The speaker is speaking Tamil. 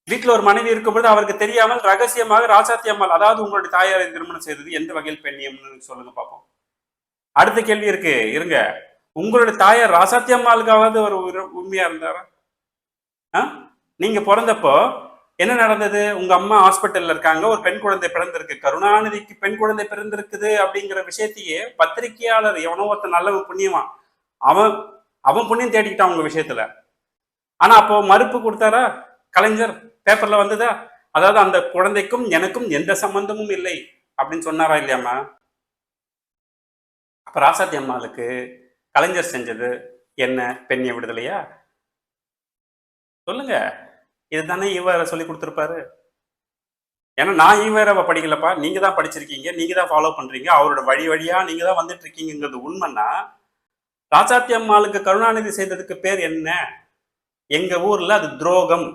வீட்டுல ஒரு மனைவி இருக்கும்போது அவருக்கு தெரியாமல் ரகசியமாக ராசாத்தி அம்மாள், அதாவது உங்களுடைய தாயாரை திருமணம் செய்தது எந்த வகையில் பெண்ணியம்னு சொல்லுங்க பார்ப்போம். அடுத்த கேள்வி இருக்கு, இருங்க. உங்களுடைய தாயார் ராசாத்தி அம்மாளுக்காவது ஒரு உண்மையா இருந்தாரா? நீங்க பிறந்தப்போ என்ன நடந்தது? உங்க அம்மா ஹாஸ்பிட்டல்ல இருக்காங்க, ஒரு பெண் குழந்தை பிறந்திருக்கு, கருணாநிதிக்கு பெண் குழந்தை பிறந்திருக்குது அப்படிங்கிற விஷயத்தையே பத்திரிகையாளர் எவனோ ஒருத்தன் நல்லவன் புண்ணியவான் அவன் அவன் புண்ணியம் தேடிக்கிட்டான் உங்க விஷயத்துல. ஆனா அப்போ மறுப்பு கொடுத்தாரா கலைஞர்? பேப்பர்ல வந்ததா? அதாவது அந்த குழந்தைக்கும் எனக்கும் எந்த சம்பந்தமும் இல்லை அப்படின்னு சொன்னாரா இல்லையாமா? அப்ப ராசாத்தி அம்மாளுக்கு கலைஞர் செஞ்சது என்ன? பெண்ணிய விடுதலையா? சொல்லுங்க. இதுதானே ஈவேரா சொல்லி கொடுத்துருப்பாரு. ஏன்னா நான் ஈவேராவை படிக்கலப்பா, நீங்க தான் படிச்சிருக்கீங்க, நீங்க தான் ஃபாலோ பண்றீங்க, அவரோட வழி வழியா நீங்க தான் வந்துட்டு இருக்கீங்கிறது உண்மைன்னா, ராசாத்தி அம்மாளுக்கு கருணாநிதி செய்ததுக்கு பேர் என்ன? எங்க ஊர்ல அது துரோகம்.